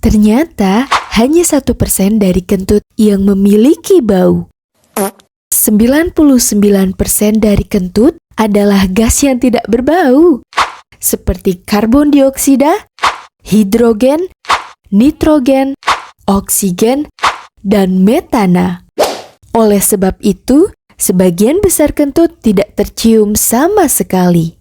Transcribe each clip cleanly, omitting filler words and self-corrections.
Ternyata hanya 1% dari kentut yang memiliki bau. 99% dari kentut adalah gas yang tidak berbau, seperti karbon dioksida, hidrogen, nitrogen, oksigen, dan metana. Oleh sebab itu, sebagian besar kentut tidak tercium sama sekali.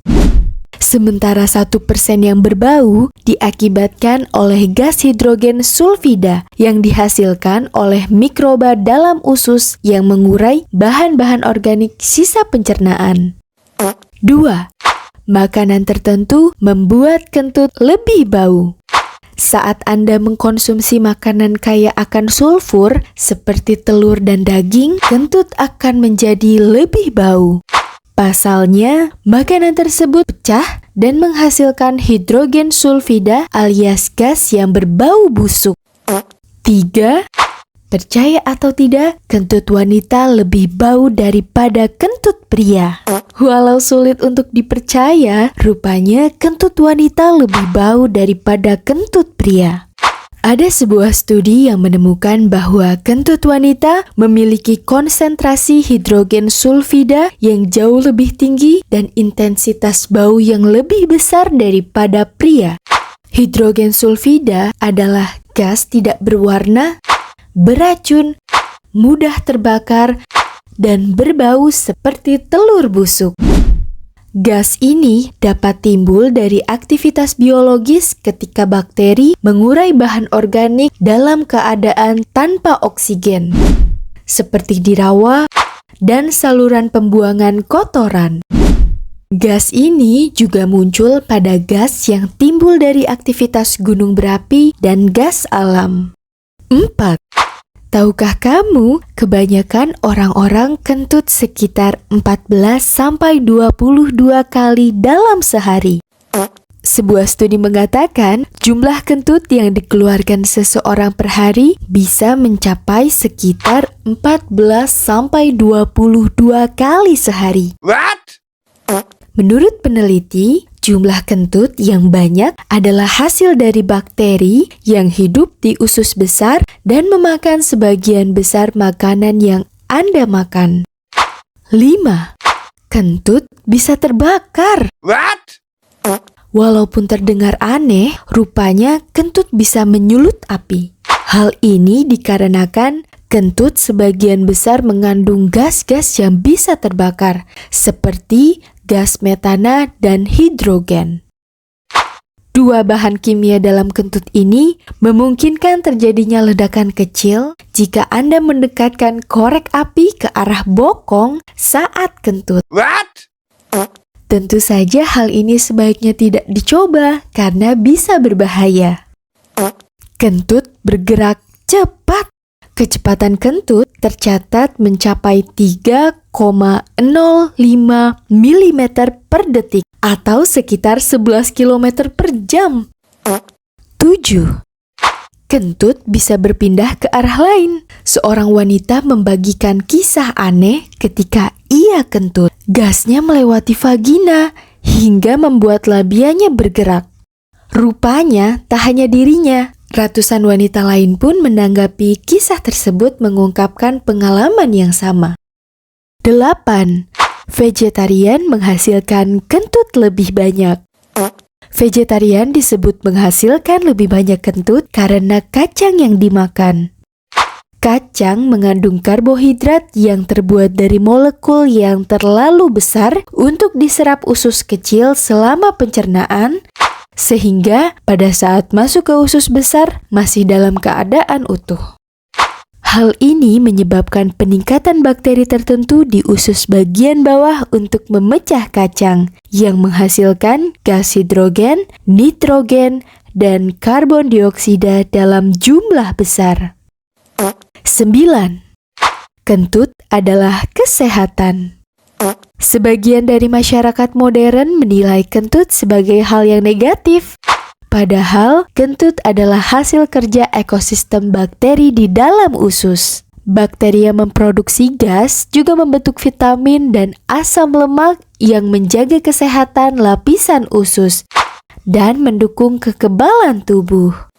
Sementara 1% yang berbau diakibatkan oleh gas hidrogen sulfida yang dihasilkan oleh mikroba dalam usus yang mengurai bahan-bahan organik sisa pencernaan. 2. Makanan tertentu membuat kentut lebih bau. Saat Anda mengkonsumsi makanan kaya akan sulfur seperti telur dan daging, kentut akan menjadi lebih bau. Pasalnya, makanan tersebut pecah dan menghasilkan hidrogen sulfida alias gas yang berbau busuk. 3. Percaya atau tidak, kentut wanita lebih bau daripada kentut pria. Walau sulit untuk dipercaya, rupanya kentut wanita lebih bau daripada kentut pria. Ada sebuah studi yang menemukan bahwa kentut wanita memiliki konsentrasi hidrogen sulfida yang jauh lebih tinggi dan intensitas bau yang lebih besar daripada pria. Hidrogen sulfida adalah gas tidak berwarna, beracun, mudah terbakar, dan berbau seperti telur busuk. Gas ini dapat timbul dari aktivitas biologis ketika bakteri mengurai bahan organik dalam keadaan tanpa oksigen, seperti di rawa dan saluran pembuangan kotoran. Gas ini juga muncul pada gas yang timbul dari aktivitas gunung berapi dan gas alam. 4. Tahukah kamu, kebanyakan orang-orang kentut sekitar 14-22 kali dalam sehari. Sebuah studi mengatakan, jumlah kentut yang dikeluarkan seseorang per hari bisa mencapai sekitar 14-22 kali sehari. What? Menurut peneliti, jumlah kentut yang banyak adalah hasil dari bakteri yang hidup di usus besar dan memakan sebagian besar makanan yang Anda makan. 5. Kentut bisa terbakar. What? Walaupun terdengar aneh, rupanya kentut bisa menyulut api. Hal ini dikarenakan kentut sebagian besar mengandung gas-gas yang bisa terbakar, seperti gas metana dan hidrogen. 2 bahan kimia dalam kentut ini memungkinkan terjadinya ledakan kecil jika Anda mendekatkan korek api ke arah bokong saat kentut. What? Tentu saja hal ini sebaiknya tidak dicoba karena bisa berbahaya. Kentut bergerak cepat. Kecepatan kentut tercatat mencapai 3,05 mm per detik atau sekitar 11 km per jam. 7. Kentut bisa berpindah ke arah lain. Seorang wanita membagikan kisah aneh ketika ia kentut. Gasnya melewati vagina hingga membuat labianya bergerak. Rupanya tak hanya dirinya, ratusan wanita lain pun menanggapi kisah tersebut mengungkapkan pengalaman yang sama. 8. Vegetarian menghasilkan kentut lebih banyak. Vegetarian disebut menghasilkan lebih banyak kentut karena kacang yang dimakan. Kacang mengandung karbohidrat yang terbuat dari molekul yang terlalu besar untuk diserap usus kecil selama pencernaan, sehingga pada saat masuk ke usus besar masih dalam keadaan utuh. Hal ini menyebabkan peningkatan bakteri tertentu di usus bagian bawah untuk memecah kacang yang menghasilkan gas hidrogen, nitrogen, dan karbon dioksida dalam jumlah besar. 9. Kentut adalah kesehatan. Sebagian dari masyarakat modern menilai kentut sebagai hal yang negatif. Padahal, kentut adalah hasil kerja ekosistem bakteri di dalam usus. Bakteri yang memproduksi gas juga membentuk vitamin dan asam lemak yang menjaga kesehatan lapisan usus dan mendukung kekebalan tubuh.